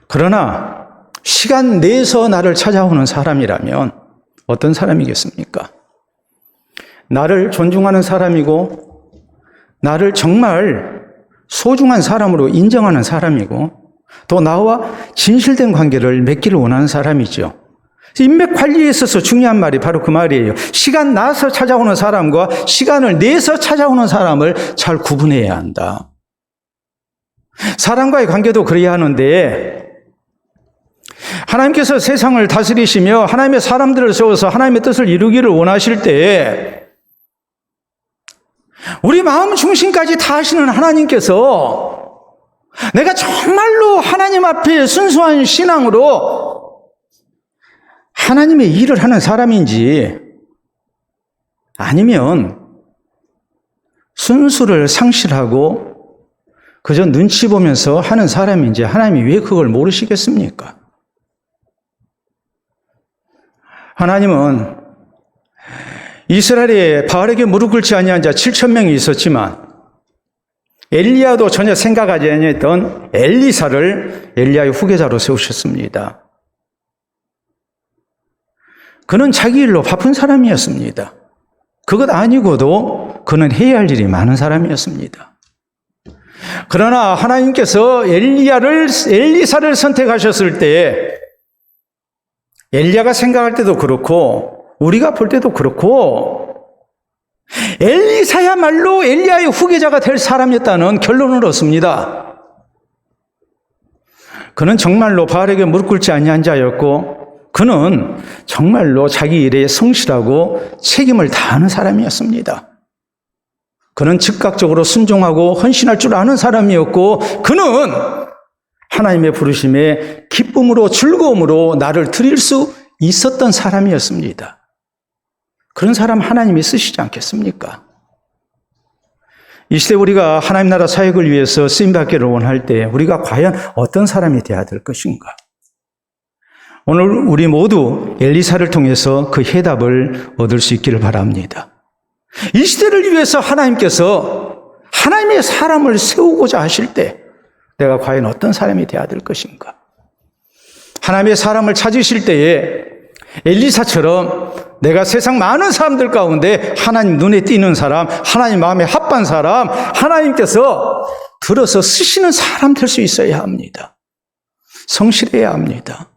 그러나 시간 내서 나를 찾아오는 사람이라면 어떤 사람이겠습니까? 나를 존중하는 사람이고 나를 정말 소중한 사람으로 인정하는 사람이고 또 나와 진실된 관계를 맺기를 원하는 사람이죠. 인맥 관리에 있어서 중요한 말이 바로 그 말이에요. 시간 나서 찾아오는 사람과 시간을 내서 찾아오는 사람을 잘 구분해야 한다. 사람과의 관계도 그래야 하는데 하나님께서 세상을 다스리시며 하나님의 사람들을 세워서 하나님의 뜻을 이루기를 원하실 때 우리 마음 중심까지 다 하시는 하나님께서 내가 정말로 하나님 앞에 순수한 신앙으로 하나님의 일을 하는 사람인지 아니면 순수를 상실하고 그저 눈치 보면서 하는 사람인지 하나님이 왜 그걸 모르시겠습니까? 하나님은 이스라엘에 바알에게 무릎 꿇지 아니한 자 7,000명이 있었지만 엘리야도 전혀 생각하지 아니했던 엘리사를 엘리야의 후계자로 세우셨습니다. 그는 자기 일로 바쁜 사람이었습니다. 그것 아니고도 그는 해야 할 일이 많은 사람이었습니다. 그러나 하나님께서 엘리사를 선택하셨을 때 엘리야가 생각할 때도 그렇고 우리가 볼 때도 그렇고 엘리사야말로 엘리야의 후계자가 될 사람이었다는 결론을 얻습니다. 그는 정말로 바알에게 무릎 꿇지 아니한 자였고 그는 정말로 자기 일에 성실하고 책임을 다하는 사람이었습니다. 그는 즉각적으로 순종하고 헌신할 줄 아는 사람이었고 그는 하나님의 부르심에 기쁨으로 즐거움으로 나를 드릴 수 있었던 사람이었습니다. 그런 사람 하나님이 쓰시지 않겠습니까? 이 시대 우리가 하나님 나라 사역을 위해서 쓰임받기를 원할 때 우리가 과연 어떤 사람이 되어야 될 것인가? 오늘 우리 모두 엘리사를 통해서 그 해답을 얻을 수 있기를 바랍니다. 이 시대를 위해서 하나님께서 하나님의 사람을 세우고자 하실 때 내가 과연 어떤 사람이 되어야 될 것인가? 하나님의 사람을 찾으실 때에 엘리사처럼 내가 세상 많은 사람들 가운데 하나님 눈에 띄는 사람, 하나님 마음에 합한 사람, 하나님께서 들어서 쓰시는 사람 될 수 있어야 합니다. 성실해야 합니다.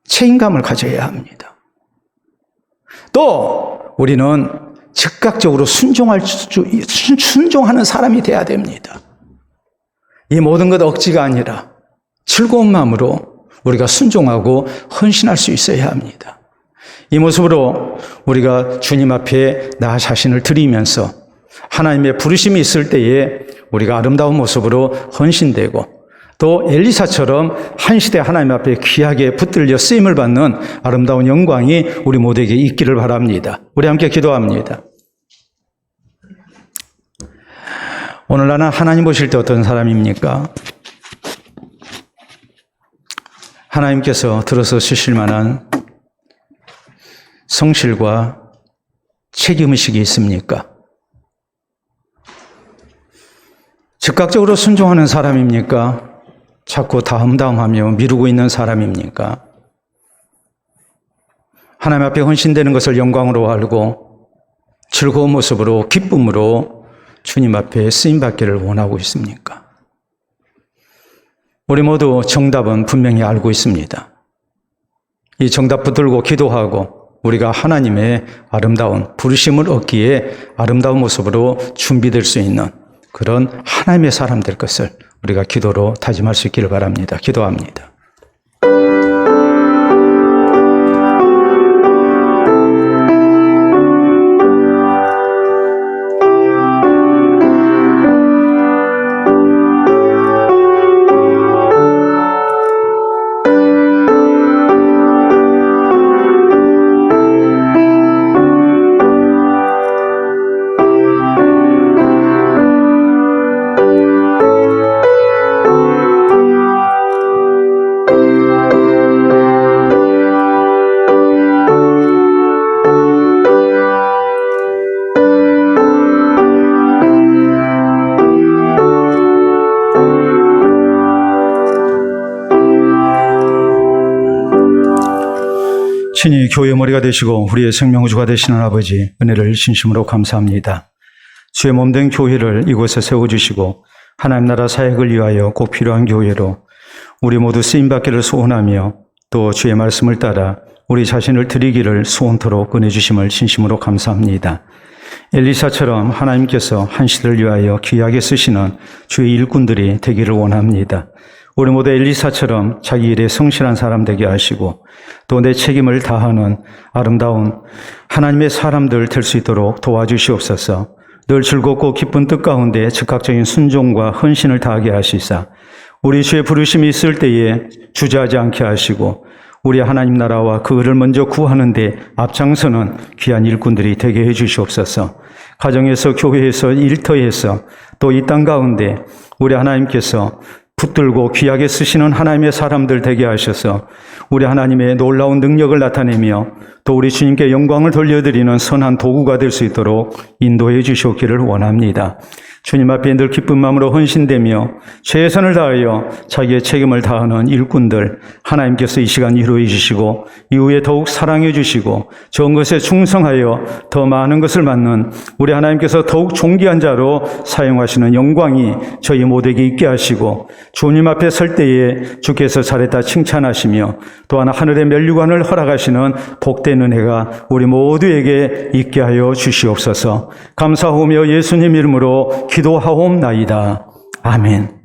책임감을 가져야 합니다. 또 우리는 즉각적으로 순종하는 사람이 돼야 됩니다. 이 모든 것 억지가 아니라 즐거운 마음으로 우리가 순종하고 헌신할 수 있어야 합니다. 이 모습으로 우리가 주님 앞에 나 자신을 드리면서 하나님의 부르심이 있을 때에 우리가 아름다운 모습으로 헌신되고 또 엘리사처럼 한 시대 하나님 앞에 귀하게 붙들려 쓰임을 받는 아름다운 영광이 우리 모두에게 있기를 바랍니다. 우리 함께 기도합니다. 오늘 나는 하나님 보실 때 어떤 사람입니까? 하나님께서 들어서 쓰실 만한 성실과 책임의식이 있습니까? 즉각적으로 순종하는 사람입니까? 자꾸 다음다음하며 미루고 있는 사람입니까? 하나님 앞에 헌신되는 것을 영광으로 알고 즐거운 모습으로 기쁨으로 주님 앞에 쓰임받기를 원하고 있습니까? 우리 모두 정답은 분명히 알고 있습니다. 이 정답 붙들고 기도하고 우리가 하나님의 아름다운 부르심을 얻기에 아름다운 모습으로 준비될 수 있는 그런 하나님의 사람 될 것을 우리가 기도로 다짐할 수 있기를 바랍니다. 기도합니다. 친히 교회의 머리가 되시고 우리의 생명구주가 되시는 아버지, 은혜를 진심으로 감사합니다. 주의 몸된 교회를 이곳에 세워주시고 하나님 나라 사역을 위하여 꼭 필요한 교회로 우리 모두 쓰임받기를 소원하며 또 주의 말씀을 따라 우리 자신을 드리기를 소원토록 은혜 주심을 진심으로 감사합니다. 엘리사처럼 하나님께서 한 시대를 위하여 귀하게 쓰시는 주의 일꾼들이 되기를 원합니다. 우리 모두 엘리사처럼 자기 일에 성실한 사람 되게 하시고 또 내 책임을 다하는 아름다운 하나님의 사람들 될 수 있도록 도와주시옵소서. 늘 즐겁고 기쁜 뜻 가운데 즉각적인 순종과 헌신을 다하게 하시사 우리 주의 부르심이 있을 때에 주저하지 않게 하시고 우리 하나님 나라와 그 의를 먼저 구하는 데 앞장서는 귀한 일꾼들이 되게 해 주시옵소서. 가정에서, 교회에서, 일터에서 또 이 땅 가운데 우리 하나님께서 붙들고 귀하게 쓰시는 하나님의 사람들 되게 하셔서 우리 하나님의 놀라운 능력을 나타내며 또 우리 주님께 영광을 돌려드리는 선한 도구가 될 수 있도록 인도해 주시옵기를 원합니다. 주님 앞에 늘 기쁜 마음으로 헌신되며 최선을 다하여 자기의 책임을 다하는 일꾼들 하나님께서 이 시간 이루어 주시고 이후에 더욱 사랑해 주시고 좋은 것에 충성하여 더 많은 것을 맡는 우리 하나님께서 더욱 존귀한 자로 사용하시는 영광이 저희 모두에게 있게 하시고 주님 앞에 설 때에 주께서 잘했다 칭찬하시며 또한 하늘의 면류관을 허락하시는 복된 은혜가 우리 모두에게 있게 하여 주시옵소서. 감사하며 예수님 이름으로 기도하옵나이다. 아멘.